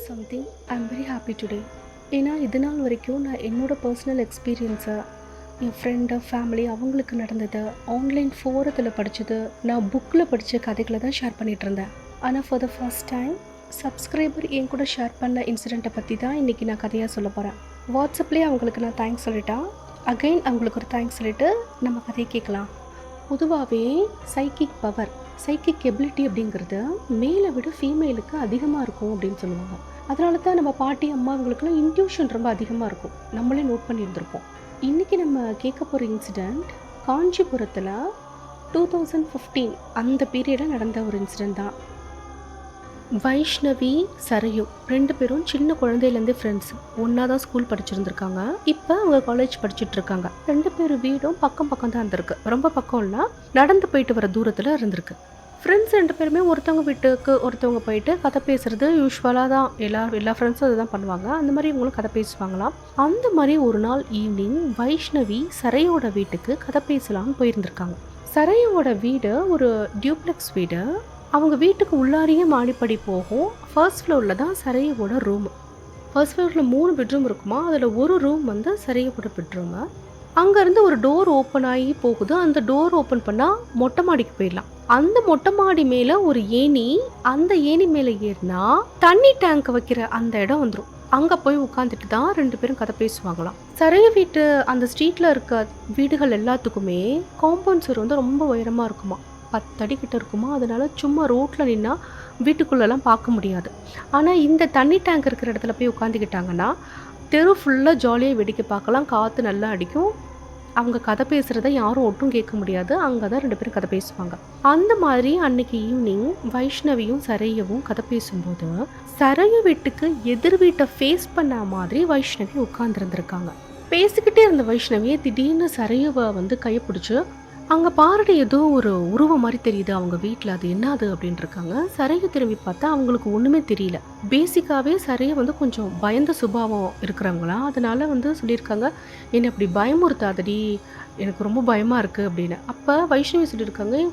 Something I am very happy today. ஏன்னா இது நாள் வரைக்கும் நான் என்னோடய பர்சனல் எக்ஸ்பீரியன்ஸை என் ஃப்ரெண்டு ஃபேமிலி அவங்களுக்கு நடந்தது, ஆன்லைன் ஃபோரத்தில் படித்தது, நான் புக்கில் படித்த கதைகளை தான் ஷேர் பண்ணிகிட்டு இருந்தேன். ஆனால் for the first time subscriber என் கூட ஷேர் பண்ண இன்சிடெண்ட்டை பற்றி தான் இன்றைக்கி நான் கதையாக சொல்ல போகிறேன். வாட்ஸ்அப்லேயே அவங்களுக்கு நான் தேங்க்ஸ் சொல்லிட்டேன். அகைன் அவங்களுக்கு ஒரு தேங்க்ஸ் சொல்லிவிட்டு நம்ம கதையை கேட்கலாம். பொதுவாகவே சைக்கிக் எபிலிட்டி அப்படிங்கிறது மேலை விட ஃபீமேலுக்கு அதிகமாக இருக்கும் அப்படின்னு சொல்லுவாங்க. அதனால தான் நம்ம பாட்டி அம்மா அவங்களுக்குலாம் இன்ட்யூஷன் ரொம்ப அதிகமாக இருக்கும். நம்மளே நோட் பண்ணியிருந்திருப்போம். இன்றைக்கி நம்ம கேட்க போகிற இன்சிடெண்ட் காஞ்சிபுரத்தில் 2015 அந்த பீரியடில் நடந்த ஒரு இன்சிடெண்ட் தான். வைஷ்ணவி, சரையு 2 பேரும் சின்ன குழந்தையிலேருந்தே ஃப்ரெண்ட்ஸ். ஒன்றா தான் ஸ்கூல் படிச்சிருந்துருக்காங்க. இப்போ அவங்க காலேஜ் படிச்சுட்டு இருக்காங்க. 2 பேர் வீடும் பக்கம் தான் இருந்திருக்கு. ரொம்ப பக்கம் இல்லை, நடந்து போயிட்டு வர தூரத்தில் இருந்திருக்கு. ஃப்ரெண்ட்ஸ் 2 பேருமே ஒருத்தவங்க வீட்டுக்கு ஒருத்தவங்க போயிட்டு கதை பேசுறது யூஸ்வலாக தான். எல்லா ஃப்ரெண்ட்ஸும் அதுதான் பண்ணுவாங்க. அந்த மாதிரி இவங்களும் கதை பேசுவாங்களாம். அந்த மாதிரி ஒரு நாள் ஈவினிங் வைஷ்ணவி சரையோட வீட்டுக்கு கதை பேசலாம்னு போயிருந்திருக்காங்க. சரையோட வீடு ஒரு டியூப்ளெக்ஸ் வீடு. அவங்க வீட்டுக்கு உள்ளாரியே மாடிப்படி போகும். ஃபர்ஸ்ட் ஃப்ளோரில் தான் சரையோட ரூம். ஃபர்ஸ்ட் ஃப்ளோரில் 3 பெட்ரூம் இருக்குமா. அதில் ஒரு ரூம் வந்து சரையோட பெட்ரூமு. அங்கேருந்து ஒரு டோர் ஓப்பன் ஆகி போகுது. அந்த டோர் ஓப்பன் பண்ணால் மொட்டை மாடிக்கு போயிடலாம். அந்த மொட்டை மாடி மேலே ஒரு ஏணி, அந்த ஏணி மேலே ஏறினா தண்ணி டேங்க் வைக்கிற அந்த இடம் வந்துடும். அங்கே போய் உட்காந்துட்டு தான் 2 பேரும் கதை பேசுவாங்களாம். சரைய வீட்டு அந்த ஸ்ட்ரீட்டில் இருக்க வீடுகள் எல்லாத்துக்குமே காம்பவுண்ட் சுவர் வந்து ரொம்ப உயரமாக இருக்குமா. 10 அடி கிட்ட இருக்குமா. அதனால சும்மா ரோட்டில் நின்னா வீட்டுக்குள்ளெல்லாம் பார்க்க முடியாது. ஆனால் இந்த தண்ணி டேங்க் இருக்கிற இடத்துல போய் உட்காந்துக்கிட்டாங்கன்னா தெரு ஃபுல்லாக ஜாலியாக வேடிக்கை பார்க்கலாம். காற்று நல்லா அடிக்கும். அவங்க கதை பேசுகிறத யாரும் ஒட்டும் கேட்க முடியாது. அங்கே தான் 2 பேரும் கதை பேசுவாங்க. அந்த மாதிரி அன்னைக்கு ஈவினிங் வைஷ்ணவியும் சரையவும் கதை பேசும்போது சரைய வீட்டுக்கு எதிர் வீட்டை ஃபேஸ் பண்ண மாதிரி வைஷ்ணவி உட்காந்துருந்துருக்காங்க. பேசிக்கிட்டே இருந்த வைஷ்ணவியை திடீர்னு சரையவை வந்து கையை பிடிச்சி, அங்கே பாருட ஏதோ ஒரு உருவம் மாதிரி தெரியுது அவங்க வீட்டில், அது என்னது அப்படின்னு இருக்காங்க. சரையை திரும்பி பார்த்தா அவங்களுக்கு ஒன்றுமே தெரியல. பேசிக்காகவே சரையை வந்து கொஞ்சம் பயந்த சுபாவம் இருக்கிறவங்களா. அதனால வந்து சொல்லியிருக்காங்க, என்னை அப்படி பயமுறுத்தாதடி, எனக்கு ரொம்ப பயமாக இருக்குது அப்படின்னு. அப்போ வைஷ்ணவி சொல்லியிருக்காங்க,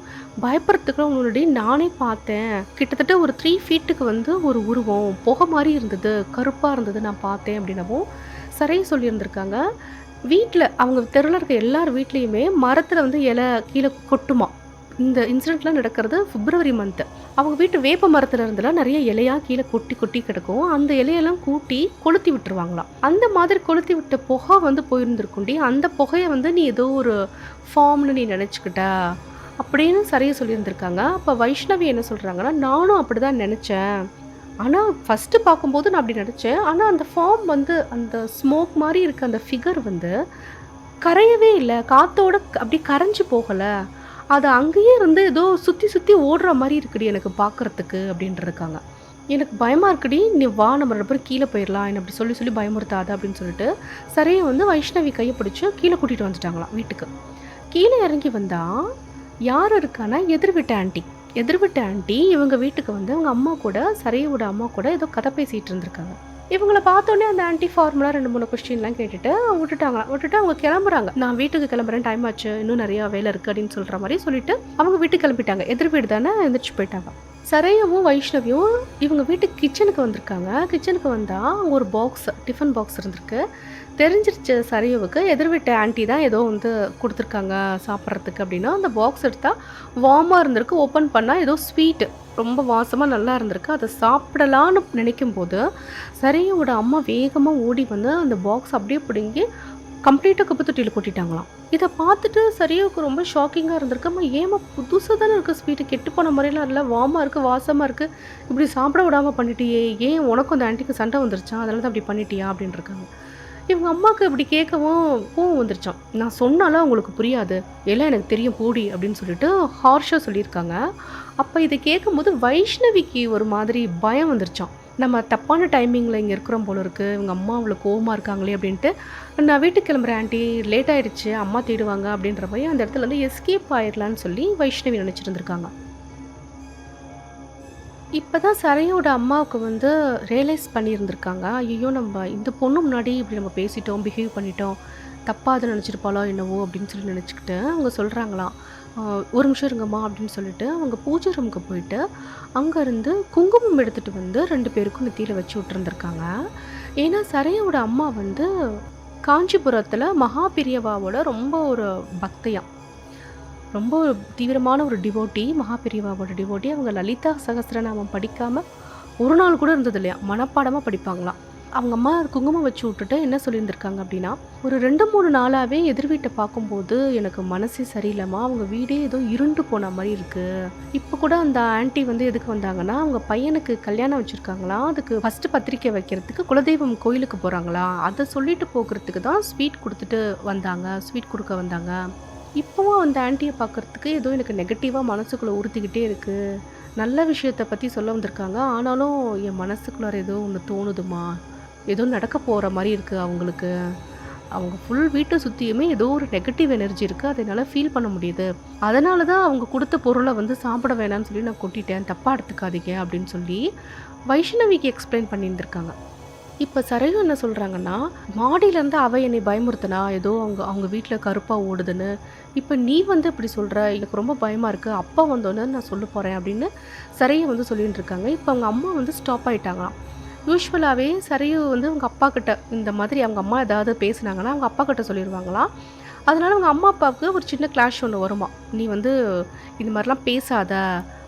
பயப்படுறதுக்குலாம் முன்னாடி நானே பார்த்தேன். கிட்டத்தட்ட ஒரு 3 ஃபீட்டுக்கு வந்து ஒரு உருவம் புகை மாதிரி இருந்தது, கருப்பாக இருந்தது, நான் பார்த்தேன் அப்படின்னவும் சரையை சொல்லியிருந்திருக்காங்க. வீட்டில் அவங்க தெருவில் இருக்க எல்லார் வீட்லேயுமே மரத்தில் வந்து இலை கீழே கொட்டுமா. இந்த இன்சிடெண்ட்லாம் நடக்கிறது பிப்ரவரி மந்த்து. அவங்க வீட்டு வேப்ப மரத்தில் இருந்தெல்லாம் நிறைய இலையாக கீழே கொட்டி கிடக்கும். அந்த இலையெல்லாம் கூட்டி கொளுத்தி விட்டுருவாங்களாம். அந்த மாதிரி கொளுத்தி விட்ட புகை வந்து போயிருந்துருக்குண்டி. அந்த புகையை வந்து நீ ஏதோ ஒரு ஃபார்ம்னு நீ நினச்சிக்கிட்ட அப்படின்னு சரியாக சொல்லியிருந்திருக்காங்க. அப்போ வைஷ்ணவி என்ன சொல்கிறாங்கன்னா, நானும் அப்படி தான் நினச்சேன். ஆனால் ஃபஸ்ட்டு பார்க்கும்போது நான் அப்படி நினச்சேன். ஆனால் அந்த ஃபார்ம் வந்து அந்த ஸ்மோக் மாதிரி இருக்க அந்த ஃபிகர் வந்து கரையவே இல்லை, காற்றோட அப்படி கரைஞ்சி போகலை. அது அங்கேயே இருந்து ஏதோ சுற்றி ஓடுற மாதிரி இருக்குடி எனக்கு பார்க்குறதுக்கு அப்படின்ட்டு இருக்காங்க. எனக்கு பயமாக இருக்குடி, நீ வா நம்ம 2 பேரும் கீழே போயிடலாம், என்ன அப்படி சொல்லி பயமுறுத்தாத அப்படின்னு சொல்லிட்டு சரியாக வந்து வைஷ்ணவி கையை பிடிச்சி கீழே கூட்டிகிட்டு வந்துட்டாங்களாம் வீட்டுக்கு. கீழே இறங்கி வந்தால் யார் இருக்கானா, எதிர் வீட்டு ஆண்டி இவங்க வீட்டுக்கு வந்து அவங்க அம்மா கூட, சரையோட அம்மா கூட ஏதோ கதை பேசிகிட்டு இருந்திருக்காங்க. இவங்கள பார்த்தோன்னே அந்த ஆண்டி ஃபார்முலாக 2-3 கொஸ்டின்லாம் கேட்டுட்டு விட்டுட்டு அவங்க கிளம்புறாங்க. நான் வீட்டுக்கு கிளம்புறேன், டைம் ஆச்சு, இன்னும் நிறையா வேலை இருக்குது அப்படின்னு சொல்கிற மாதிரி சொல்லிட்டு அவங்க வீட்டுக்கு கிளம்பிட்டாங்க. எதிர் வீடு தானே, எந்திரிச்சு போயிட்டாங்க. சரையவும் வைஷ்ணவியும் இவங்க வீட்டுக்கு கிச்சனுக்கு வந்திருக்காங்க. கிச்சனுக்கு வந்தால் அங்கே ஒரு டிஃபன் பாக்ஸ் இருந்திருக்கு. தெரிஞ்சிருச்சு சரையவுக்கு, எதிர் வீட்டு ஆண்டி தான் ஏதோ வந்து கொடுத்துருக்காங்க சாப்பிட்றதுக்கு அப்படின்னா. அந்த பாக்ஸ் எடுத்தால் வார்மாக இருந்திருக்கு. ஓப்பன் பண்ணால் ஏதோ ஸ்வீட்டு ரொம்ப வாசமாக நல்லா இருந்திருக்கு. அதை சாப்பிடலான்னு நினைக்கும் போது சரையோட அம்மா வேகமாக ஓடி வந்து அந்த பாக்ஸ் அப்படியே பிடுங்கி கம்ப்ளீட்டாக குப்பை தொட்டியில் கொட்டிட்டாங்களாம். இதை பார்த்துட்டு சரையோவுக்கு ரொம்ப ஷாக்கிங்காக இருந்திருக்கு. அம்மா ஏமா புதுசாக தானே இருக்குது ஸ்வீட்டு, கெட்டு போன மாதிரிலாம் இல்லை, வாமாக இருக்குது, வாசமாக இருக்குது, இப்படி சாப்பிட விடாமல் பண்ணிட்டியே, ஏன் உனக்கும் அந்த ஆண்டிக்கு சண்டை வந்துருச்சா, அதனால தான் அப்படி பண்ணிட்டியா அப்படின்னு இருக்காங்க. இவங்க அம்மாவுக்கு இப்படி கேட்கவும் கோவம் வந்துருச்சான். நான் சொன்னாலும் அவங்களுக்கு புரியாது, எல்லாம் எனக்கு தெரியும் போடி அப்படின்னு சொல்லிட்டு ஹார்ஷாக சொல்லியிருக்காங்க. அப்போ இதை கேட்கும்போது வைஷ்ணவிக்கு ஒரு மாதிரி பயம் வந்துருச்சான். நம்ம தப்பான டைமிங்கில் இங்கே இருக்கிறோம் போல இருக்குது, இவங்க அம்மா அவ்வளோ கோவமாக இருக்காங்களே அப்படின்ட்டு, நான் வீட்டுக்கு கிளம்புறேன் ஆண்டி, லேட் ஆகிடுச்சு, அம்மா தேடுவாங்க அப்படின்ற மாதிரி அந்த இடத்துல வந்து எஸ்கேப் ஆயிடலான்னு சொல்லி வைஷ்ணவி நினச்சிட்டு இருந்திருக்காங்க. இப்போ தான் சரையோட அம்மாவுக்கு வந்து ரியலைஸ் பண்ணியிருந்திருக்காங்க, ஐயோ நம்ம இந்த பொண்ணு முன்னாடி இப்படி நம்ம பேசிட்டோம், பிஹேவ் பண்ணிட்டோம், தப்பாக அதை நினச்சிருப்பாளோ என்னவோ அப்படின்னு சொல்லி நினச்சிக்கிட்டு அவங்க சொல்கிறாங்களாம், ஒரு நிமிஷம் இருங்கம்மா அப்படின்னு சொல்லிட்டு அவங்க பூஜை ரூமுக்கு போயிட்டு அங்கேருந்து குங்குமம் எடுத்துகிட்டு வந்து 2 பேருக்கும் நெத்தியில் வச்சு விட்டுருந்துருக்காங்க. ஏன்னா சரையோட அம்மா வந்து காஞ்சிபுரத்தில் மகா பெரியவாவோட ரொம்ப ஒரு பக்தையாம். ரொம்ப ஒரு தீவிரமான ஒரு டிவோட்டி, மகா பெரியவாவோட டிவோட்டி. அவங்க லலிதா சகஸ்ரநாமம் படிக்காமல் ஒரு நாள் கூட இருந்தது இல்லையா, மனப்பாடமாக படிப்பாங்களாம். அவங்க அம்மா குங்குமம் வச்சு விட்டுட்டு என்ன சொல்லியிருந்திருக்காங்க அப்படின்னா, ஒரு 2-3 நாளாகவே எதிர் வீட்டை பார்க்கும்போது எனக்கு மனசே சரியில்லைம்மா, அவங்க வீடே ஏதோ இருண்டு போன மாதிரி இருக்குது. இப்போ கூட அந்த ஆன்ட்டி வந்து எதுக்கு வந்தாங்கன்னா, அவங்க பையனுக்கு கல்யாணம் வச்சுருக்காங்களாம், அதுக்கு ஃபஸ்ட்டு பத்திரிக்கை வைக்கிறதுக்கு குலதெய்வம் கோயிலுக்கு போகிறாங்களா, அதை சொல்லிட்டு போகிறதுக்கு தான் ஸ்வீட் கொடுத்துட்டு வந்தாங்க, ஸ்வீட் கொடுக்க வந்தாங்க. இப்போவும் அந்த ஆன்ட்டியை பார்க்குறதுக்கு ஏதோ எனக்கு நெகட்டிவாக மனசுக்குள்ளே உறுத்திக்கிட்டே இருக்குது. நல்ல விஷயத்தை பற்றி சொல்ல வந்திருக்காங்க, ஆனாலும் என் மனசுக்குள்ளார ஏதோ ஒன்று தோணுதுமா, ஏதோ நடக்க போகிற மாதிரி இருக்குது அவங்களுக்கு. அவங்க ஃபுல் வீட்டை சுற்றியுமே ஏதோ ஒரு நெகட்டிவ் எனர்ஜி இருக்குது, அதை என்னால் ஃபீல் பண்ண முடியுது. அதனால தான் அவங்க கொடுத்த பொருளை வந்து சாப்பிட வேணாம்னு சொல்லி நான் கொட்டிட்டேன், தப்பாக எடுத்துக்காதீங்க அப்படின்னு சொல்லி வைஷ்ணவிக்கு எக்ஸ்பிளைன் பண்ணியிருந்திருக்காங்க. இப்போ சரையு என்ன சொல்கிறாங்கன்னா, மாடியிலேருந்து அவள் என்னை பயமுறுத்தினா, ஏதோ அவங்க வீட்டில் கருப்பாக ஓடுதுன்னு. இப்போ நீ வந்து இப்படி சொல்கிற, எனக்கு ரொம்ப பயமாக இருக்குது, அப்பா வந்தோன்னு நான் சொல்ல போகிறேன் அப்படின்னு சரையை வந்து சொல்லிட்டு இருக்காங்க. இப்போ அவங்க அம்மா வந்து ஸ்டாப் ஆகிட்டாங்களாம். யூஸ்வலாகவே சரையு வந்து அவங்க அப்பா கிட்ட இந்த மாதிரி அவங்க அம்மா ஏதாவது பேசுனாங்கன்னா அவங்க அப்பா கிட்ட சொல்லிடுவாங்களாம். அதனால அவங்க அம்மா அப்பாவுக்கு ஒரு சின்ன கிளாஷ் ஒன்று வருமா, நீ வந்து இந்த மாதிரிலாம் பேசாத,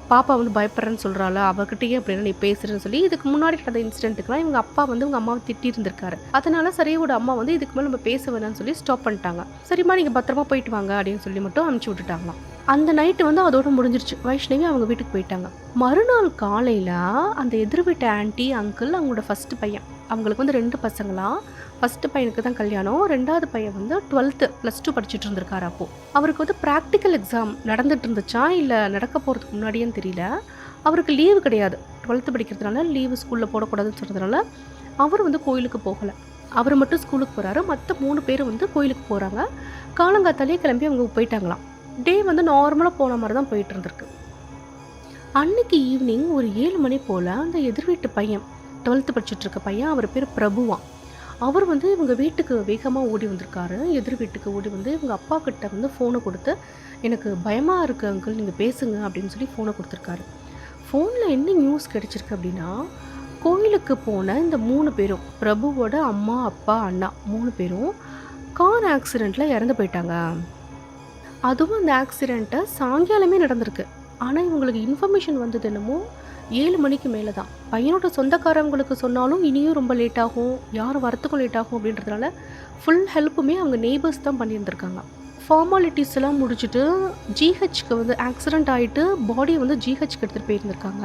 பாப்பா வந்து பயப்படுறேன்னு சொல்கிறாள், அவகிட்டயே அப்படின்னா நீ பேசுகிறேன்னு சொல்லி இதுக்கு முன்னாடி நடந்த இன்சிடென்ட்டுக்குலாம் இவங்க அப்பா வந்து உங்கள் அம்மாவை திட்டிருந்திருக்காரு. அதனால சரையோட அம்மா வந்து இதுக்கு மேலே நம்ம பேச வேணாம்னு சொல்லி ஸ்டாப் பண்ணிட்டாங்க. சரிம்மா நீங்கள் பத்திரமா போயிட்டு வாங்க அப்படின்னு சொல்லி மட்டும் அனுப்பிச்சி விட்டுட்டாங்களாம். அந்த நைட்டு வந்து அதோட முடிஞ்சிருச்சு. வைஷ்ணவி அவங்க வீட்டுக்கு போயிட்டாங்க. மறுநாள் காலையில் அந்த எதிர் வீட்டு ஆன்ட்டி அங்கிள் அவங்களோட ஃபஸ்ட்டு பையன், அவங்களுக்கு வந்து 2 பசங்களாம். ஃபஸ்ட்டு பையனுக்கு தான் கல்யாணம், 2வது பையன் வந்து 12th +2 படிச்சுட்டு இருந்திருக்காரு. அப்போது அவருக்கு வந்து ப்ராக்டிக்கல் எக்ஸாம் நடந்துட்டு இருந்துச்சா இல்லை நடக்க போகிறதுக்கு முன்னாடியேன்னு தெரியல. அவருக்கு லீவு கிடையாது, 12th படிக்கிறதுனால லீவு ஸ்கூலில் போடக்கூடாதுன்னு சொல்கிறதுனால அவர் வந்து கோயிலுக்கு போகலை. அவர் மட்டும் ஸ்கூலுக்கு போகிறாரு, மற்ற 3 பேர் வந்து கோயிலுக்கு போகிறாங்க. காலங்காத்தாலே கிளம்பி அவங்க போயிட்டாங்களாம். டே வந்து நார்மலாக போன மாதிரி தான் போயிட்டு இருந்திருக்கு. அன்னைக்கு ஈவினிங் ஒரு 7 மணி போல் அந்த எதிர் வீட்டு பையன், 12th படிச்சுட்டு இருக்க பையன், அவர் பேர் பிரபுவான். அவர் வந்து இவங்க வீட்டுக்கு வேகமாக ஓடி வந்திருக்காரு. எதிர் வீட்டுக்கு ஓடி வந்து இவங்க அப்பா கிட்ட வந்து ஃபோனை கொடுத்து, எனக்கு பயமாக இருக்குது அங்கிள், நீங்கள் பேசுங்க அப்படின்னு சொல்லி ஃபோனை கொடுத்துருக்காரு. ஃபோனில் என்ன நியூஸ் கிடச்சிருக்கு அப்படின்னா, கோயிலுக்கு போன இந்த 3 பேரும், பிரபுவோட அம்மா அப்பா அண்ணா 3 பேரும் கார் ஆக்சிடெண்ட்டில் இறந்து போயிட்டாங்க. அதுவும் அந்த ஆக்சிடெண்ட்டை சாயங்காலமே நடந்திருக்கு. ஆனால் இவங்களுக்கு இன்ஃபர்மேஷன் வந்தது என்னமோ 7 மணிக்கு மேலே தான். பையனோட சொந்தக்காரங்களுக்கு சொன்னாலும் இனியும் ரொம்ப லேட் ஆகும், யாரும் வரத்துக்கும் லேட் ஆகும் அப்படின்றதுனால ஃபுல் ஹெல்ப்புமே அவங்க நெய்பர்ஸ் தான் பண்ணியிருந்திருக்காங்க. ஃபார்மாலிட்டிஸ் எல்லாம் முடிச்சுட்டு ஜிஹெச்க்கு வந்து ஆக்சிடெண்ட் ஆகிட்டு பாடியை வந்து ஜிஹெச்க்கு எடுத்துகிட்டு போயிருந்திருக்காங்க.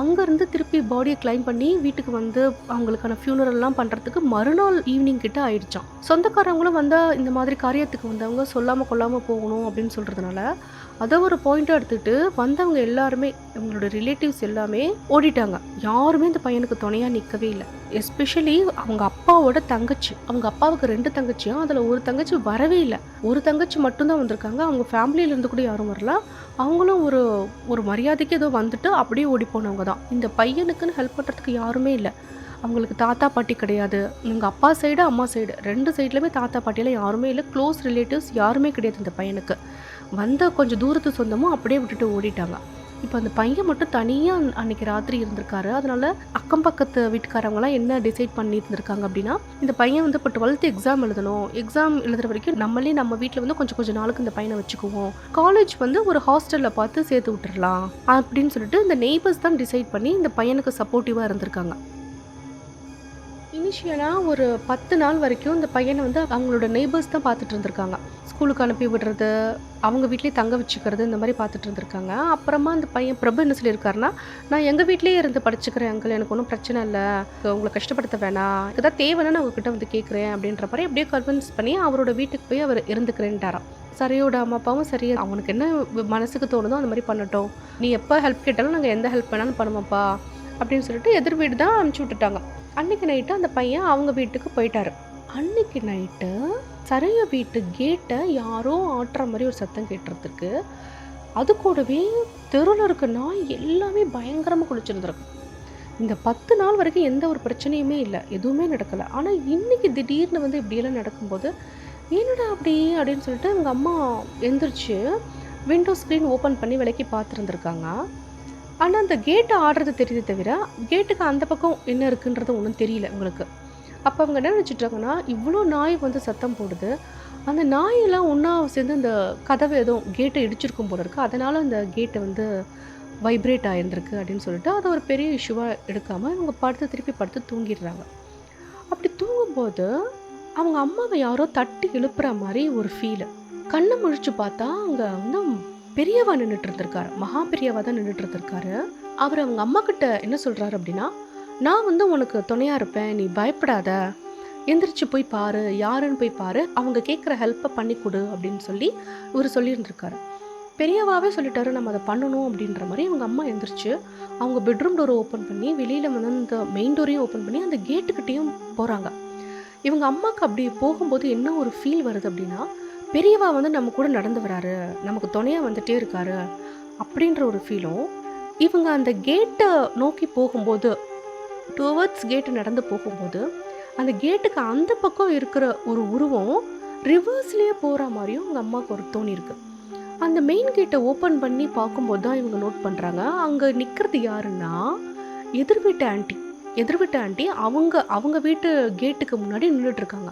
அங்கேருந்து திருப்பி பாடியை கிளைம் பண்ணி வீட்டுக்கு வந்து அவங்களுக்கான ஃபியூனரல்லாம் பண்ணுறதுக்கு மறுநாள் ஈவினிங் கிட்ட ஆயிடுச்சான். சொந்தக்காரங்களும் வந்தால் இந்த மாதிரி காரியத்துக்கு வந்தவங்க சொல்லாமல் கொள்ளாமல் போகணும் அப்படின்னு சொல்கிறதுனால அதை ஒரு பாயிண்ட்டாக எடுத்துகிட்டு வந்தவங்க எல்லாருமே, இவங்களோட ரிலேட்டிவ்ஸ் எல்லாமே ஓடிட்டாங்க. யாருமே இந்த பையனுக்கு துணையாக நிற்கவே இல்லை. எஸ்பெஷலி அவங்க அப்பாவோட தங்கச்சி, அவங்க அப்பாவுக்கு 2 தங்கச்சியும், அதில் ஒரு தங்கச்சி வரவே இல்லை. ஒரு தங்கச்சி மட்டும்தான் வந்திருக்காங்க. அவங்க ஃபேமிலியிலேருந்து கூட யாரும் வரல. அவங்களும் ஒரு மரியாதைக்கு ஏதோ வந்துட்டு அப்படியே ஓடி போனவங்க தான். இந்த பையனுக்குன்னு ஹெல்ப் பண்ணுறதுக்கு யாருமே இல்லை. அவங்களுக்கு தாத்தா பாட்டி கிடையாது. இவங்க அப்பா சைடு அம்மா சைடு 2 சைட்லையுமே தாத்தா பாட்டியெல்லாம் யாருமே இல்லை. க்ளோஸ் ரிலேட்டிவ்ஸ் யாருமே கிடையாது இந்த பையனுக்கு. வந்த கொஞ்சம் தூரத்து சொந்தமும் அப்படியே விட்டுட்டு ஓடிட்டாங்க. இப்போ அந்த பையன் மட்டும் தனியாக அன்றைக்கி ராத்திரி இருந்திருக்காரு. அதனால் அக்கம் பக்கத்து வீட்டுக்காரவங்களாம் என்ன டிசைட் பண்ணியிருந்திருக்காங்க அப்படின்னா, இந்த பையன் வந்து இப்போ 12th எக்ஸாம் எழுதணும், எக்ஸாம் எழுதுகிற வரைக்கும் நம்மளே நம்ம வீட்டில் வந்து கொஞ்சம் நாளுக்கு இந்த பையனை வச்சுக்குவோம், காலேஜ் வந்து ஒரு ஹாஸ்டலில் பார்த்து சேர்த்து விட்டுறலாம் அப்படின்னு சொல்லிட்டு இந்த நெய்பர்ஸ் தான் டிசைட் பண்ணி இந்த பையனுக்கு சப்போர்ட்டிவாக இருந்திருக்காங்க. இனிஷியலாக ஒரு 10 நாள் வரைக்கும் இந்த பையனை வந்து அவங்களோட நெய்பர்ஸ் தான் பார்த்துட்டு இருந்திருக்காங்க. ஸ்கூலுக்கு அனுப்பி விடுறது, அவங்க வீட்லேயே தங்க வச்சுக்கிறது, இந்த மாதிரி பார்த்துட்டு இருந்திருக்காங்க. அப்புறமா அந்த பையன் பிரபு என்ன சொல்லியிருக்காருன்னா, நான் எங்கள் வீட்லேயே இருந்து படிச்சுக்கிறேன் அங்கிள், எனக்கு ஒன்றும் பிரச்சனை இல்லை, உங்களை கஷ்டப்படுத்த வேணாம், இதுதான் தேவைன்னு நான் உங்ககிட்ட வந்து கேட்குறேன் அப்படின்ற மாதிரி அப்படியே கன்வின்ஸ் பண்ணி அவரோட வீட்டுக்கு போய் அவர் இருந்துக்கிறேன்ட்டாராம். சரியோட அம்மா அப்பாவும் சரி, அவனுக்கு என்ன மனசுக்கு தோணுதோ அந்த மாதிரி பண்ணட்டும், நீ எப்போ ஹெல்ப் கேட்டாலும் நாங்கள் எந்த ஹெல்ப் வேணாலும் பண்ணுவோம்ப்பா அப்படின்னு சொல்லிட்டு எதிர் வீடு தான் அனுப்பிச்சி விட்டுட்டாங்க. அன்றைக்கி நைட்டு அந்த பையன் அவங்க வீட்டுக்கு போயிட்டாரு. அன்றைக்கி நைட்டு சரைய வீட்டு கேட்டை யாரோ ஆட்டுற மாதிரி ஒரு சத்தம் கேட்டுறதுக்கு, அது கூடவே தெருவில் இருக்க நாய் எல்லாமே பயங்கரமாக குளிச்சிருந்துருக்கும். இந்த 10 நாள் வரைக்கும் எந்த ஒரு பிரச்சனையுமே இல்லை, எதுவுமே நடக்கலை. ஆனால் இன்றைக்கி திடீர்னு வந்து இப்படியெல்லாம் நடக்கும்போது என்னடா அப்படி அப்படின்னு சொல்லிட்டு எங்கள் அம்மா எந்திரிச்சு விண்டோ ஸ்க்ரீன் ஓப்பன் பண்ணி விலக்கி பார்த்துருந்துருக்காங்க. ஆனா, அந்த கேட்ட ஆடுறது தெரியுதே தவிர, கேட்டுக்கு அந்த பக்கம் என்ன இருக்குன்றது ஒண்ணும் தெரியல உங்களுக்கு. அப்ப அவங்க என்ன நெனச்சுட்டாங்கன்னா, இவ்ளோ நாய் வந்து சத்தம் போடுது. அந்த நாயெல்லாம் ஒண்ணா சேர்ந்து அந்த கதவ ஏதோ கேட்ட இடிச்சிருக்கும் போல இருக்கு. அதனால அந்த கேட்ட வந்து வைப்ரேட் ஆயிருந்திருக்கு அப்படின்னு சொல்லிட்டு, அத ஒரு பெரிய இஷ்யூவா எடுக்காம இவங்க திருப்பி படுத்து தூங்கிடுறாங்க. அப்படி தூங்கும்போது, அவங்க அம்மாவ யாரோ தட்டி எழுப்புற மாரி ஒரு ஃபீலு. கண்ண முழிச்சு பார்த்தா, அங்க வந்து பெரியவா நின்னுட்டு இருந்திருக்காரு. மகா பெரியவா தான் நின்னுட்டு இருந்திருக்காரு. அவரு அவங்க அம்மாகிட்ட என்ன சொல்றாரு அப்படின்னா, "நான் வந்து உனக்கு துணையா இருப்பேன். நீ பயப்படாத. எந்திரிச்சு போய் பாரு. யாருன்னு போய் பாரு. அவங்க கேட்குற ஹெல்ப்ப பண்ணி குடு" அப்படின்னு சொல்லி இவரு சொல்லியிருந்திருக்காரு. பெரியவாவே சொல்லிட்டாரு, "நம்ம அத பண்ணணும்" அப்படின்ற மாரி இவங்க அம்மா எந்திரிச்சு, அவங்க பெட்ரூம் டோர ஓப்பன் பண்ணி, வெளியில வந்து அந்த மெயின் டோரையும் ஓப்பன் பண்ணி, அந்த கேட்டுக்கிட்டயும் போறாங்க. இவங்க அம்மாக்கு அப்படி போகும்போது என்ன ஒரு ஃபீல் வருது அப்படின்னா, பெரியவா வந்து நம்ம கூட நடந்து வராரு, நமக்கு துணையா வந்துட்டே இருக்காரு, அப்படின்ற ஒரு ஃபீலும், இவங்க அந்த கேட்ட நோக்கி போகும்போது, டுவர்ட்ஸ் கேட் நடந்து போகும்போது, அந்த கேட்டுக்கு அந்த பக்கம் இருக்கிற ஒரு உருவம், ரிவர்ஸ்லயே போற மாரியும் உங்க அம்மாக்கு ஒரு தோணியிருக்கு. அந்த மெயின் கேட்ட ஓப்பன் பண்ணி பார்க்கும்போது தான் இவங்க நோட் பண்றாங்க. அங்க நிக்கிறது யாருன்னா, எதிர் வீட்டு ஆன்டி. எதிர் வீட்டு ஆன்டி அவங்க அவங்க வீட்டு கேட்டுக்கு முன்னாடி நின்னுட்டு இருக்காங்க.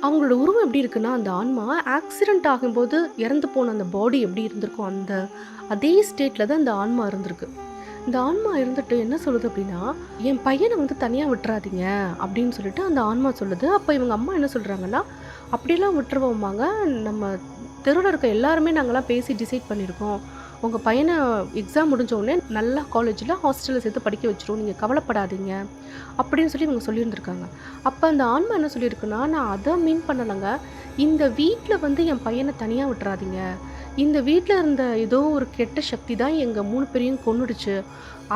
அவங்களோட உருவம் எப்படி இருக்குன்னா, அந்த ஆன்மா ஆக்சிடென்ட் ஆகும்போது இறந்து போன அந்த பாடி எப்படி இருந்திருக்கும், அந்த அதே ஸ்டேட்ல தான் இந்த ஆன்மா இருந்திருக்கு. இந்த ஆன்மா இருந்துட்டு என்ன சொல்லுது அப்படின்னா, "என் பையன வந்து தனியா விட்டுறாதீங்க" அப்படின்னு சொல்லிட்டு அந்த ஆன்மா சொல்லுது. அப்ப இவங்க அம்மா என்ன சொல்றாங்கன்னா, "அப்படியெல்லாம் விட்டுருவோமாங்க. நம்ம தெருவுல இருக்க எல்லாருமே நாங்கலாம் பேசி டிசைட் பண்ணியிருக்கோம். உங்க பையன எக்ஸாம் முடிஞ்ச உடனே நல்ல காலேஜ்ல ஹாஸ்டல்ல சேர்த்து படிக்க வச்சுருவோம். நீங்க கவலைப்படாதீங்க" அப்படின்னு சொல்லி இவங்க சொல்லியிருந்திருக்காங்க. அப்ப அந்த ஆன்மா என்ன சொல்லியிருக்குன்னா, "நான் அத மீன் பண்ணலங்க. இந்த வீட்ல வந்து என் பையன தனியா விட்டுறாதீங்க. இந்த வீட்ல இருந்த ஏதோ ஒரு கெட்ட சக்தி தான் எங்க 3 பேரையும் கொன்னுடுச்சு.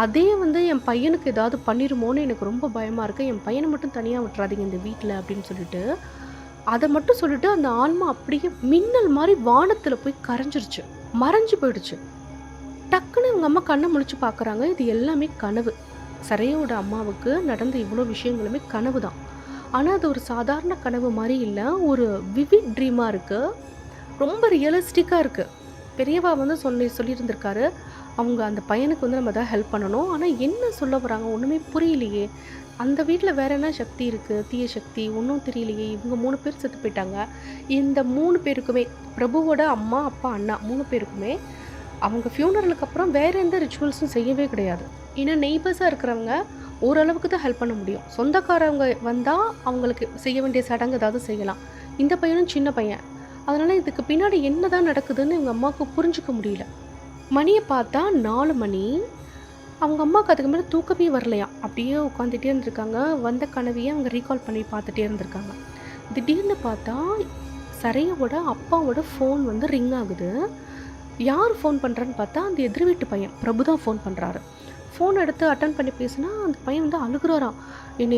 அதே வந்து என் பையனுக்கு ஏதாவது பண்ணிருமோன்னு எனக்கு ரொம்ப பயமா இருக்கு. என் பையன மட்டும் தனியா விட்டுறாதீங்க இந்த வீட்ல" அப்படின்னு சொல்லிட்டு, அத மட்டும் சொல்லிட்டு அந்த ஆன்மா அப்படியே மின்னல் மாரி வானத்துல போய் கரைஞ்சிருச்சு. மறைஞ்சு போயிடுச்சு. டக்குன்னு இவங்க அம்மா கண்ண முழிச்சு பார்க்குறாங்க. இது எல்லாமே கனவு. சரையோட அம்மாவுக்கு நடந்த இவ்ளோ விஷயங்களுமே கனவு தான். ஆனா, அது ஒரு சாதாரண கனவு மாரி இல்ல. ஒரு விவிட் ட்ரீமா இருக்கு. ரொம்ப ரியலிஸ்டிக்கா இருக்கு. பெரியவா வந்து சொல்லியிருந்திருக்காரு. அவங்க அந்த பையனுக்கு வந்து நம்ம ஏதாவது ஹெல்ப் பண்ணணும். ஆனா, என்ன சொல்ல வராங்க ஒண்ணுமே புரியலையே! அந்த வீட்ல வேற என்ன சக்தி இருக்கு? தீய சக்தி ஒண்ணும் தெரியலையே! இவங்க 3 பேர் செத்து போயிட்டாங்க. இந்த 3 பேருக்குமே பிரபுவோட அம்மா, அப்பா, அண்ணா 3 பேருக்குமே அவங்க ஃபியூனரலுக்கு அப்புறம் வேற எந்த ரிச்சுவல்ஸும் செய்யவே கிடையாது. ஏன்னா நெய்பர்ஸா இருக்கிறவங்க ஓரளவுக்கு தான் ஹெல்ப் பண்ண முடியும். சொந்தக்காரவங்க வந்தா அவங்களுக்கு செய்ய வேண்டிய சடங்கு ஏதாவது செய்யலாம். இந்த பையனும் சின்ன பையன். அதனால இதுக்கு பின்னாடி என்னதான் நடக்குதுன்னு இவங்க அம்மாவுக்கு புரிஞ்சுக்க முடியல. மணிய பார்த்தா 4 மணி. அவங்க அம்மாவுக்கு அதுக்கு மேல தூக்கமே வரலையாம். அப்படியே உட்காந்துட்டே இருந்திருக்காங்க. வந்த கனவையே அவங்க ரீகால் பண்ணி பார்த்துட்டே இருந்திருக்காங்க. திடீர்னு பார்த்தா சரையோட அப்பாவோட ஃபோன் வந்து ரிங் ஆகுது. யார் ஃபோன் பண்ணுறான்னு பார்த்தா, அந்த எதிர் வீட்டு பையன் பிரபு தான் ஃபோன் பண்ணுறாரு. ஃபோன் எடுத்து அட்டெண்ட் பண்ணி பேசினா, அந்த பையன் வந்து அழுகுறாராம். என்னை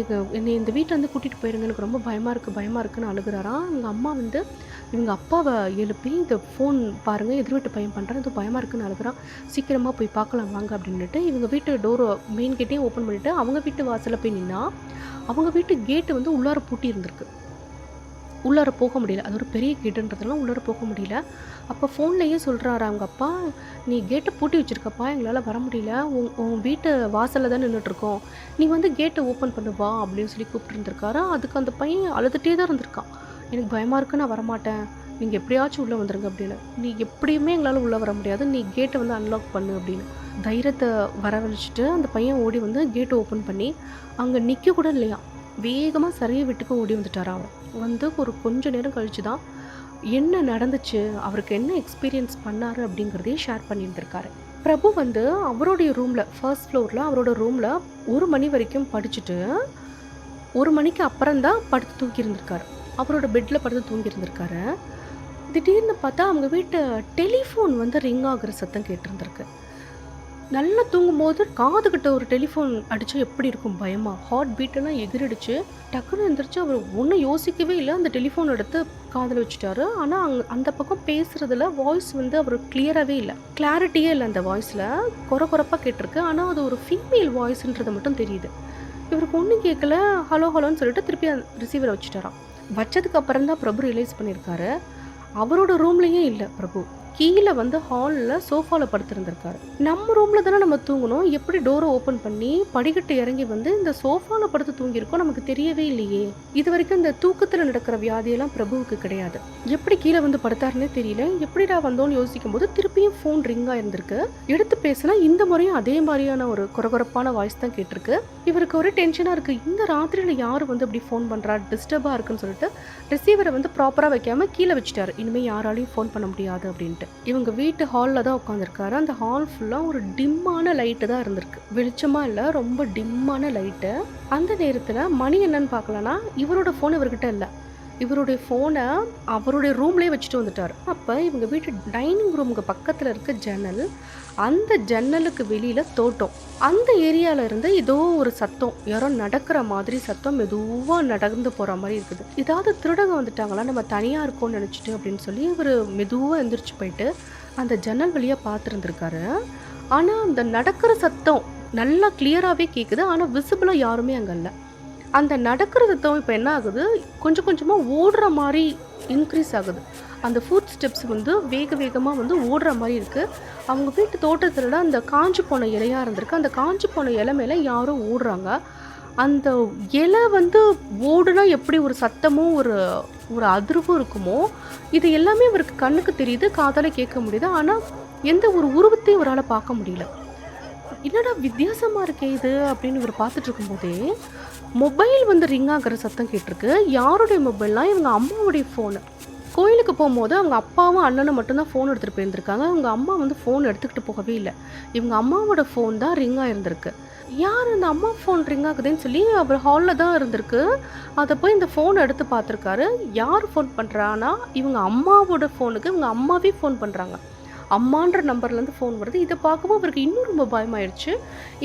இந்த வீட்டிலேருந்து கூட்டிகிட்டு போயிருங்க, எனக்கு ரொம்ப பயமாக இருக்குன்னு அழுகுறாராம். எங்கள் அம்மா வந்து இவங்க அப்பாவை எழுப்பி, "இந்த ஃபோன் பாருங்கள், எதிர் வீட்டு பையன் பண்ணுறான், இது பயமாக இருக்குன்னு அழுகுறான், சீக்கிரமாக போய் பார்க்கலாம் வாங்க" அப்படின்னுட்டு இவங்க வீட்டு டோரை மெயின் கேட்டையும் ஓப்பன் பண்ணிவிட்டு அவங்க வீட்டு வாசலில் போய் நின்னா, அவங்க வீட்டு கேட்டு வந்து உள்ளார பூட்டி இருந்திருக்கு. உள்ளார போக முடியல. அது ஒரு பெரிய கேட்டுன்றதுனால உள்ளார போக முடியல. அப்போ ஃபோன்லேயே சொல்கிறாரு அவங்க அப்பா, "நீ கேட்டை பூட்டி வச்சுருக்கப்பா, எங்களால் வர முடியல. உன் வீட்டு வாசலில் தான் நின்றுட்டுருக்கோம். நீ வந்து கேட்டை ஓப்பன் பண்ணு வா" அப்படின்னு சொல்லி கூப்பிட்டுருந்துருக்காரு. அதுக்கு அந்த பையன் அழுதுகிட்டே தான் இருந்திருக்கான். "எனக்கு பயமாக இருக்கு, நான் வரமாட்டேன். நீங்கள் எப்படியாச்சும் உள்ளே வந்துருங்க" அப்படின்னு. "நீ எப்படியுமே எங்களால் உள்ளே வர முடியாது. நீ கேட்டை வந்து அன்லாக் பண்ணு" அப்படின்னு. தைரியத்தை வரவழைச்சிட்டு அந்த பையன் ஓடி வந்து கேட்டை ஓப்பன் பண்ணி, அங்கே நிற்க கூட இல்லையா, வேகமாக சரிய வீட்டுக்கு ஓடி வந்துட்டாராம் அவன். வந்து ஒரு கொஞ்ச நேரம் கழிச்சு தான் என்ன நடந்துச்சு, அவருக்கு என்ன எக்ஸ்பீரியன்ஸ் பண்ணாரு அப்படிங்கிறதையும் ஷேர் பண்ணியிருந்திருக்காரு. பிரபு வந்து அவருடைய ரூமில் ஃபர்ஸ்ட் ஃப்ளோரில் அவரோட ரூமில் 1 மணி வரைக்கும் படிச்சுட்டு 1 மணிக்கு அப்புறம் தான் படுத்து தூங்கியிருந்திருக்காரு. அவரோட பெட்டில் படுத்து தூங்கியிருந்திருக்காரு. திடீர்னு பார்த்தா அவங்க வீட்டு டெலிஃபோன் வந்து ரிங் ஆகுற சத்தம் கேட்டிருந்திருக்கு. நல்லா தூங்கும்போது காதுகிட்ட ஒரு டெலிஃபோன் அடித்தா எப்படி இருக்கும் பயமா, ஹார்ட் பீட்டெல்லாம் எகிரிடுச்சு. டக்குன்னு எழுந்திரிச்சு அவர் ஒன்றும் யோசிக்கவே இல்லை, அந்த டெலிஃபோன் எடுத்து காதில் வச்சுட்டாரு. ஆனால் அந்த பக்கம் பேசுகிறதுல வாய்ஸ் வந்து அவர் கிளியராகவே இல்லை, கிளாரிட்டியே இல்லை. அந்த வாய்ஸில் குறப்பாக கேட்டிருக்கு. ஆனால் அது ஒரு ஃபீமேல் வாய்ஸ்ன்றது மட்டும் தெரியுது. இவருக்கு ஒன்றும் கேட்கல. ஹலோ ஹலோன்னு சொல்லிட்டு திருப்பி ரிசீவரை வச்சுட்டாராம். வச்சதுக்கு அப்புறம் தான் பிரபு ரியலைஸ் பண்ணியிருக்காரு, அவரோட ரூம்லேயே இல்லை பிரபு. கீழே வந்து ஹாலில் சோஃபாவில் படுத்திருந்திருக்காரு. நம்ம ரூமில் தானே நம்ம தூங்கணும், எப்படி டோரை ஓப்பன் பண்ணி படிக்கட்டு இறங்கி வந்து இந்த சோஃபாவில் படுத்து தூங்கியிருக்கோம் நமக்கு தெரியவே இல்லையே. இது வரைக்கும் இந்த தூக்கத்தில் நடக்கிற வியாதியெல்லாம் பிரபுவுக்கு கிடையாது. எப்படி கீழே வந்து படுத்தாருன்னே தெரியல. எப்படிடா வந்தோன்னு யோசிக்கும் போது திருப்பியும் ஃபோன் ரிங்காக இருந்திருக்கு. எடுத்து பேசினா இந்த முறையும் அதே மாதிரியான ஒரு குறகுறப்பான வாய்ஸ் தான் கேட்டிருக்கு. இவருக்கு ஒரு டென்ஷனாக இருக்குது. இந்த ராத்திரியில் யார் வந்து அப்படி ஃபோன் பண்ணுறா, டிஸ்டர்பாக இருக்குன்னு சொல்லிட்டு ரிசீவரை வந்து ப்ராப்பராக வைக்காமல் கீழே வச்சுட்டாரு. இனிமேல் யாராலையும் ஃபோன் பண்ண முடியாது அப்படின்ட்டு. இவங்க வீட்டு ஹாலில் தான் உட்காந்துருக்காரு. அந்த ஹால் ஃபுல்லாக ஒரு டிம்மான லைட்டு தான் இருந்திருக்கு. வெளிச்சமாக இல்லை, ரொம்ப டிம்மான லைட்டு. அந்த நேரத்தில் மணி என்னன்னு பார்க்கலன்னா இவரோட ஃபோன் இவர்கிட்ட இல்லை. இவருடைய ஃபோனை அவருடைய ரூம்லேயே வச்சுட்டு வந்துட்டார். அப்போ இவங்க வீட்டு டைனிங் ரூமுக்கு பக்கத்தில் இருக்க ஜன்னல், அந்த ஜன்னலுக்கு வெளியில் தோட்டம். அந்த ஏரியாவில் இருந்து ஏதோ ஒரு சத்தம், யாரோ நடக்கிற மாதிரி சத்தம், மெதுவாக நடந்து போகிற மாதிரி இருக்குது. ஏதாவது திருடங்க வந்துட்டாங்களா, நம்ம தனியாக இருக்கோம்னு நினச்சிட்டு அப்படின்னு சொல்லி இவர் மெதுவாக எந்திரிச்சு போயிட்டு அந்த ஜன்னல் வழியாக பார்த்துருந்துருக்காரு. ஆனால் அந்த நடக்கிற சத்தம் நல்லா கிளியராகவே கேட்குது. ஆனால் விசிபிளாக யாருமே அங்கே இல்லை. அந்த நடக்கிற சத்தம் இப்போ என்ன ஆகுது, கொஞ்சம் கொஞ்சமாக ஓடுற மாதிரி இன்க்ரீஸ் ஆகுது. அந்த ஃபுட் ஸ்டெப்ஸ் வந்து வேக வேகமாக வந்து ஓடுற மாதிரி இருக்குது. அவங்க வீட்டு தோட்டத்தில் அந்த காஞ்சி போன இலையாக இருந்திருக்கு. அந்த காஞ்சி போன இலை மேலே யாரும் ஓடுறாங்க. அந்த இலை வந்து ஓடுனா எப்படி ஒரு சத்தமும் ஒரு ஒரு அதிர்வும் இருக்குமோ, இது எல்லாமே இவருக்கு கண்ணுக்கு தெரியுது, காதால் கேட்க முடியுது. ஆனால் எந்த ஒரு உருவத்தையும் இவரால் பார்க்க முடியல. என்னடா வித்தியாசமாக இருக்கே இது அப்படின்னு இவர் பார்த்துட்டு இருக்கும்போதே மொபைல் வந்து ரிங் ஆகிற சத்தம் கேட்டிருக்கு. யாருடைய மொபைல்லாம், இவங்க அம்மாவுடைய ஃபோனு. கோயிலுக்கு போகும்போது அவங்க அப்பாவும் அண்ணனும் மட்டும்தான் ஃபோன் எடுத்துகிட்டு போயிருந்துருக்காங்க. அவங்க அம்மா வந்து ஃபோன் எடுத்துக்கிட்டு போகவே இல்லை. இவங்க அம்மாவோட ஃபோன் தான் ரிங் ஆகிருந்திருக்கு. யார் அந்த அம்மா ஃபோன் ரிங் ஆகுதுன்னு சொல்லி அவர் ஹாலில் தான் இருந்திருக்கு. அதை போய் இந்த ஃபோன் எடுத்து பார்த்துருக்காரு. யார் ஃபோன் பண்ணுறான்னா இவங்க அம்மாவோட ஃபோனுக்கு இவங்க அம்மாவே ஃபோன் பண்ணுறாங்க. அம்மான்ற நம்பர்லேருந்து ஃபோன் வருது. இதை பார்க்கும்போது அவருக்கு இன்னும் ரொம்ப பயமாயிடுச்சு.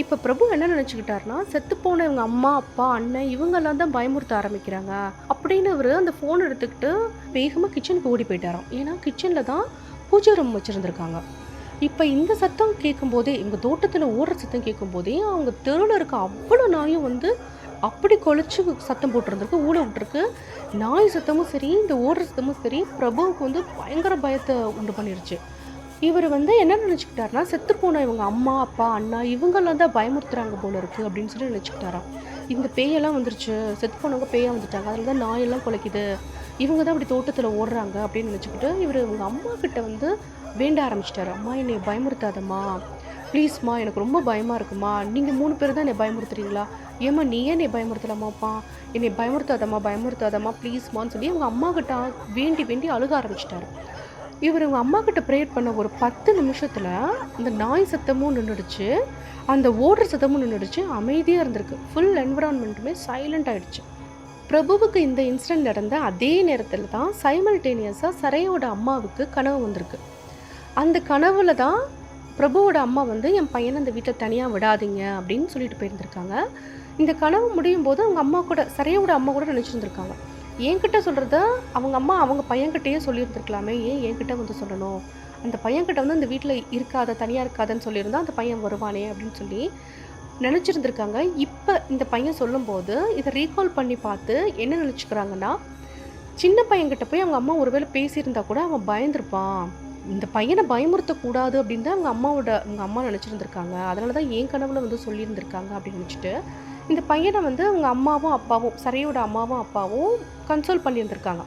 இப்போ பிரபு என்ன நினச்சிக்கிட்டாருன்னா, செத்துப்போன இவங்க அம்மா அப்பா அண்ணன் இவங்கெல்லாம் தான் பயமுறுத்த ஆரம்பிக்கிறாங்க அப்படின்னு அவர் அந்த ஃபோன் எடுத்துக்கிட்டு வேகமாக கிச்சனுக்கு ஓடி போயிட்டாராம். ஏன்னா கிச்சனில் தான் பூஜை ரூம் வச்சுருந்துருக்காங்க. இப்போ இந்த சத்தம் கேட்கும்போதே, இவங்க தோட்டத்தில் ஓடுற சத்தம் கேட்கும்போதே அவங்க தெருவில் இருக்க அவ்வளோ நாயும் வந்து அப்படி கொலைச்சு சத்தம் போட்டுருந்துருக்கு, ஊட விட்டுருக்கு. நாய் சத்தமும் சரி, இந்த ஓடுற சத்தமும் சரி பிரபுவுக்கு வந்து பயங்கர பயத்தை உண்டு பண்ணிருச்சு. இவர் வந்து என்ன நினச்சிக்கிட்டாருனா, செத்துப்போன இவங்க அம்மா அப்பா அண்ணா இவங்கெல்லாம் தான் பயமுறுத்துறாங்க போல இருக்குது அப்படின்னு சொல்லி நினச்சிக்கிட்டாராம். இந்த பேயெல்லாம் வந்துருச்சு, செத்து போனவங்க பேயாக வந்துட்டாங்க, அதில் தான் நாயெல்லாம் குலைக்குது, இவங்க தான் அப்படி தோட்டத்தில் ஓடுறாங்க அப்படின்னு நினச்சிக்கிட்டு இவர் இவங்க அம்மா கிட்ட வந்து வேண்ட ஆரம்பிச்சிட்டாரு. அம்மா என்னை பயமுறுத்தாதம்மா, ப்ளீஸ்மா, எனக்கு ரொம்ப பயமாக இருக்குமா, நீங்கள் 3 பேர் தான் என்னை பயமுறுத்துறீங்களா, ஏம்மா நீயே என்னை பயமுறுத்தலாமாப்பா, என்னை பயமுறுத்தாதம்மா ப்ளீஸ்மான்னு சொல்லி அவங்க அம்மா கிட்ட வேண்டி வேண்டி அழுக ஆரம்பிச்சிட்டாரு. இவர் இவங்க அம்மா கிட்ட ப்ரேயர் பண்ண ஒரு 10 நிமிஷத்தில் அந்த நாய் சத்தமும் நின்றுடுச்சு, அந்த ஓடுற சத்தமும் நின்றுடுச்சு, அமைதியாக இருந்திருக்கு. ஃபுல் என்விரான்மெண்ட்டுமே சைலண்ட் ஆகிடுச்சு. பிரபுவுக்கு இந்த இன்சிடென்ட் நடந்த அதே நேரத்தில் தான் சைமல்டேனியஸாக சரையோட அம்மாவுக்கு கனவு வந்திருக்கு. அந்த கனவுல தான் பிரபுவோட அம்மா வந்து என் பையனை அந்த வீட்டில் தனியாக விடாதீங்க அப்படின்னு சொல்லிட்டு போயிருந்திருக்காங்க. இந்த கனவு முடியும் போது அவங்க அம்மா கூட, சரையோட அம்மா கூட நினச்சிருந்துருக்காங்க, என்கிட்ட சொல்கிறத அவங்க அம்மா அவங்க பையன்கிட்டயே சொல்லியிருந்துருக்கலாமே, ஏன் என்கிட்ட வந்து சொல்லணும், அந்த பையன்கிட்ட வந்து அந்த வீட்டில் இருக்காத தனியாக இருக்காதுன்னு சொல்லியிருந்தா அந்த பையன் வருவானே அப்படின்னு சொல்லி நினச்சிருந்துருக்காங்க. இப்போ இந்த பையன் சொல்லும்போது இதை ரீகால் பண்ணி பார்த்து என்ன நினச்சிக்கிறாங்கன்னா, சின்ன பையன்கிட்ட போய் அவங்க அம்மா ஒருவேளை பேசியிருந்தா கூட அவன் பயந்துருப்பான், இந்த பையனை பயமுறுத்தக்கூடாது அப்படின்னு தான் அவங்க அம்மா நினச்சிருந்துருக்காங்க, அதனால தான் என் கனவுல வந்து சொல்லியிருந்திருக்காங்க அப்படின்னு நினச்சிட்டு இந்த பையனை வந்து அவங்க அம்மாவும் அப்பாவும், சரையோட அம்மாவும் அப்பாவும் கன்சோல் பண்ணியிருந்திருக்காங்க.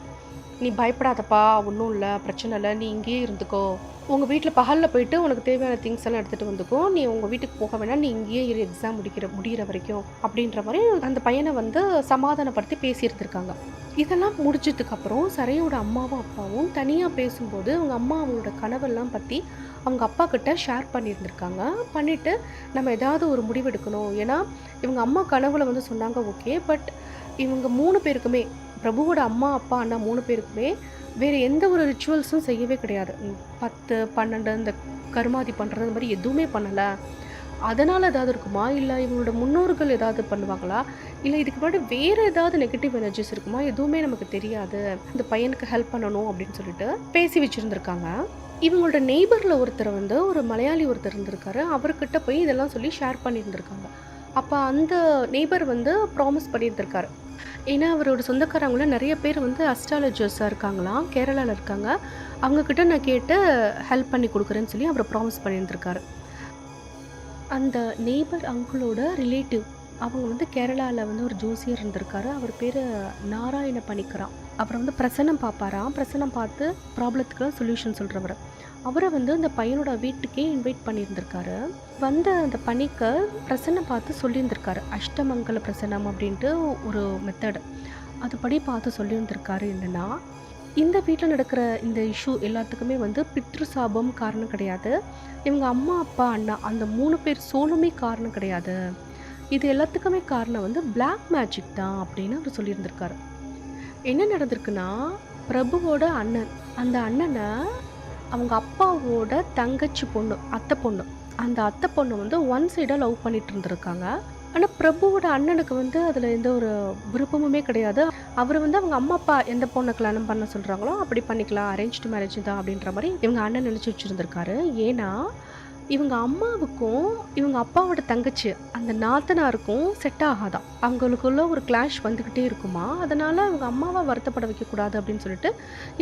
நீ பயப்படாதப்பா, ஒன்றும் இல்லை, பிரச்சனை இல்லை, நீ இங்கேயே இருந்துக்கோ, உங்கள் வீட்டில் பகலில் போயிட்டு உனக்கு தேவையான திங்ஸ் எல்லாம் எடுத்துகிட்டு வந்துக்கோ, நீ உங்கள் வீட்டுக்கு போக வேணாம், நீ இங்கேயே இரு எக்ஸாம் முடிகிற வரைக்கும் அப்படின்ற மாதிரி அந்த பையனை வந்து சமாதானப்படுத்தி பேசியிருந்திருக்காங்க. இதெல்லாம் முடிச்சதுக்கப்புறம் சரையோட அம்மாவும் அப்பாவும் தனியாக பேசும்போது அவங்க அம்மா அவங்களோட கனவெல்லாம் பற்றி அவங்க அப்பா கிட்ட ஷேர் பண்ணியிருந்திருக்காங்க. பண்ணிவிட்டு நம்ம ஏதாவது ஒரு முடிவெடுக்கணும், ஏன்னா இவங்க அம்மா கனவுல வந்து சொன்னாங்க ஓகே, பட் இவங்க 3 பேருக்குமே, பிரபுவோட அம்மா அப்பா அண்ணா 3 பேருக்குமே வேறு எந்த ஒரு ரிச்சுவல்ஸும் செய்யவே கிடையாது. 10, 12 இந்த கருமாதி பண்ணுறது இந்த மாதிரி எதுவுமே பண்ணலை. அதனால் ஏதாவது இருக்குமா, இல்லை இவங்களோட முன்னோர்கள் ஏதாவது பண்ணுவாங்களா, இல்லை இதுக்கு முன்னாடி வேறு ஏதாவது நெகட்டிவ் எனர்ஜிஸ் இருக்குமா, எதுவுமே நமக்கு தெரியாது, இந்த பையனுக்கு ஹெல்ப் பண்ணணும் அப்படின்னு சொல்லிட்டு பேசி வச்சுருந்துருக்காங்க. இவங்களோட நெய்பரில் ஒருத்தர் வந்து ஒரு மலையாளி ஒருத்தர் இருந்திருக்காரு, அவர்கிட்ட போய் இதெல்லாம் சொல்லி ஷேர் பண்ணியிருந்திருக்காங்க. அப்போ அந்த நெய்பர் வந்து ப்ராமிஸ் பண்ணியிருந்திருக்காரு, ஏன்னா அவரோட சொந்தக்காரங்கள நிறைய பேர் வந்து அஸ்ட்ராலஜர்ஸாக இருக்காங்களாம், கேரளாவில் இருக்காங்க. அவங்கக்கிட்ட நான் கேட்டு ஹெல்ப் பண்ணி கொடுக்குறேன்னு சொல்லி அவர் ப்ராமிஸ் பண்ணியிருந்திருக்காரு. அந்த நெய்பர் அங்கிளோட ரிலேட்டிவ் அவங்க வந்து கேரளாவில் வந்து ஒரு ஜோசியர் இருந்திருக்காரு. அவர் பேர் நாராயண பணிக்கராம். அப்புறம் வந்து பிரசன்னம் பார்ப்பாராம். பிரசன்னம் பார்த்து ப்ராப்ளத்துக்கு சொல்யூஷன் சொல்கிறவர். அவரை வந்து அந்த பையனோட வீட்டுக்கே இன்வைட் பண்ணியிருந்திருக்காரு. வந்த அந்த பணிக்கர் பிரசன்னம் பார்த்து சொல்லியிருந்திருக்காரு. அஷ்டமங்கல பிரசன்னம் அப்படின்ட்டு ஒரு மெத்தடு அதுபடி பார்த்து சொல்லியிருந்திருக்காரு. என்னென்னா, இந்த வீட்டில் நடக்கிற இந்த இஷ்யூ எல்லாத்துக்குமே வந்து பித்ரு சாபம் காரணம் கிடையாது. இவங்க அம்மா அப்பா அண்ணா அந்த 3 பேர் சோலுமே காரணம் கிடையாது. இது எல்லாத்துக்குமே காரணம் வந்து பிளாக் மேஜிக் தான் அப்படின்னு அவர் சொல்லியிருந்திருக்காரு. என்ன நடந்திருக்குன்னா, பிரபுவோட அண்ணன் அந்த அண்ணனை அவங்க அப்பாவோட தங்கச்சி பொண்ணு அத்தை பொண்ணு அந்த அத்தை பொண்ணு வந்து ஒன் சைடாக லவ் பண்ணிட்டு இருந்திருக்காங்க. ஆனால் பிரபுவோட அண்ணனுக்கு வந்து அதில் எந்த ஒரு விருப்பமுமே கிடையாது. அவர் வந்து அவங்க அம்மா அப்பா எந்த பொண்ணை கல்யாணம் பண்ண சொல்கிறாங்களோ அப்படி பண்ணிக்கலாம், அரேஞ்ச்டு மேரேஜ் தான் அப்படின்ற மாதிரி இவங்க அண்ணன் நினச்சி வச்சுருந்துருக்காரு. ஏன்னா இவங்க அம்மாவுக்கும் இவங்க அப்பாவோட தங்கச்சி அந்த நாத்தனாருக்கும் செட் ஆகாதான். அவங்களுக்குள்ள ஒரு கிளாஷ் வந்துக்கிட்டே இருக்குமா. அதனால் அவங்க அம்மாவை வருத்தப்பட வைக்கக்கூடாது அப்படின்னு சொல்லிட்டு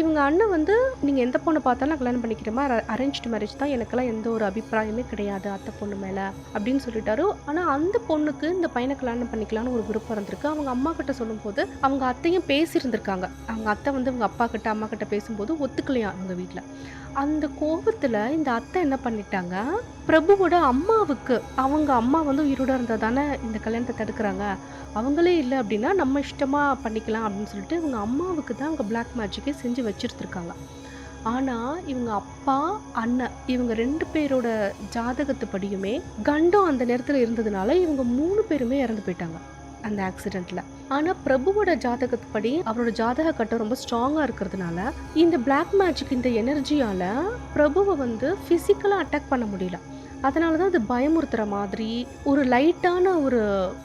இவங்க அண்ணன் வந்து நீங்கள் எந்த பொண்ணை பார்த்தாலும் நான் கல்யாணம் பண்ணிக்கிறேமா, அரேஞ்ச்டு மேரேஜ் தான், எனக்கெல்லாம் எந்த ஒரு அபிப்பிராயமே கிடையாது அத்தை பொண்ணு மேலே அப்படின்னு சொல்லிட்டாரு. ஆனால் அந்த பொண்ணுக்கு இந்த பையனை கல்யாணம் பண்ணிக்கலான்னு ஒரு விருப்பம் இருந்திருக்கு. அவங்க அம்மா கிட்ட சொல்லும்போது அவங்க அத்தையும் பேசியிருந்திருக்காங்க. அவங்க அத்தை வந்து அவங்க அப்பா கிட்ட அம்மா கிட்ட பேசும்போது ஒத்துக்கலையா அவங்க வீட்டில். அந்த கோபத்தில் இந்த அத்தை என்ன பண்ணிட்டாங்க, பிரபுவோட அம்மாவுக்கு அவங்க அம்மா வந்து உயிரோட இருந்தால் தானே இந்த கல்யாணத்தை தடுக்கிறாங்க, அவங்களே இல்லை அப்படின்னா நம்ம இஷ்டமாக பண்ணிக்கலாம் அப்படின்னு சொல்லிட்டு இவங்க அம்மாவுக்கு தான் அவங்க பிளாக் மேஜிக்கை செஞ்சு வச்சுருந்துருக்காங்க. ஆனால் இவங்க அப்பா அண்ணன் இவங்க 2 பேரோட ஜாதகத்துப்படியுமே கண்டம் அந்த நேரத்தில் இருந்ததுனால இவங்க 3 பேருமே இறந்து போயிட்டாங்க அந்த ஆக்சிடெண்ட்டில். ஆனால் பிரபுவோட ஜாதகத்துப்படி அவரோட ஜாதக கட்டம் ரொம்ப ஸ்ட்ராங்காக இருக்கிறதுனால இந்த பிளாக் மேஜிக் இந்த எனர்ஜியால் பிரபுவை வந்து ஃபிசிக்கலாக அட்டாக் பண்ண முடியல. அதனால தான் அது பயமுறுத்துகிற மாதிரி ஒரு லைட்டான ஒரு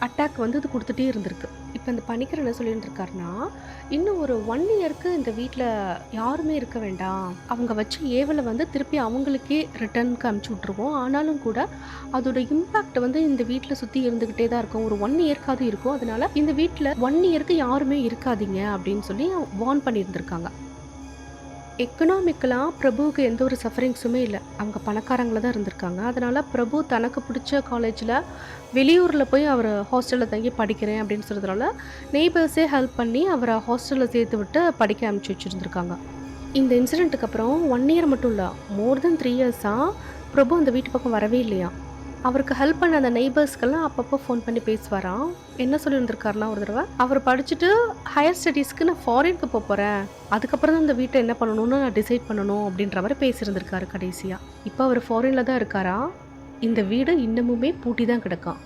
அட்டாக் வந்து அது கொடுத்துட்டே இருந்திருக்கு. இப்போ இந்த பணிக்கர் என்ன சொல்லியிருந்திருக்காருன்னா, இன்னும் ஒரு 1 இயருக்கு இந்த வீட்டில் யாருமே இருக்க வேண்டாம், அவங்க வச்சு ஏவலை வந்து திருப்பி அவங்களுக்கே ரிட்டர்னுக்கு அனுப்பிச்சி விட்ருவோம். ஆனாலும் கூட அதோட இம்பேக்ட் வந்து இந்த வீட்டில் சுற்றி இருந்துக்கிட்டே தான் இருக்கும். ஒரு 1 இயர்க்காவது இருக்கும். அதனால இந்த வீட்டில் 1 இயருக்கு யாருமே இருக்காதீங்க அப்படின்னு சொல்லி வார்ன் பண்ணியிருந்திருக்காங்க. எக்கனாமிக்கலாக பிரபுவுக்கு எந்த ஒரு சஃபரிங்ஸுமே இல்லை. அவங்க பணக்காரங்கள தான் இருந்திருக்காங்க. அதனால் பிரபு தனக்கு பிடிச்ச காலேஜில் வெளியூரில் போய் அவர் ஹாஸ்டலில் தங்கி படிக்கிறேன் அப்படின்னு சொல்கிறதுனால நெய்பர்ஸே ஹெல்ப் பண்ணி அவரை ஹாஸ்டலில் சேர்த்து விட்டு படிக்க அனுப்பிச்சி வச்சுருந்துருக்காங்க. இந்த இன்சிடெண்ட்டுக்கு அப்புறம் 1 இயர் மட்டும் இல்லை, மோர் தென் 3 இயர்ஸாக பிரபு அந்த வீட்டு பக்கம் வரவே இல்லையா. அவருக்கு ஹெல்ப் பண்ண அந்த நெய்பர்ஸ்க்கெல்லாம் அப்பப்போ ஃபோன் பண்ணி பேசுவாராம். என்ன சொல்லியிருந்திருக்காருன்னா, ஒரு தடவை அவர் படிச்சுட்டு ஹையர் ஸ்டடீஸ்க்கு நான் ஃபாரினுக்கு போகிறேன், அதுக்கப்புறம் தான் இந்த வீட்டை என்ன பண்ணணும்னு நான் டிசைட் பண்ணணும் அப்படின்ற மாதிரி பேசியிருந்திருக்காரு கடைசியாக. இப்போ அவர் ஃபாரினில் தான் இருக்காரா. இந்த வீடு இன்னமுமே பூட்டி தான் கிடக்கான்.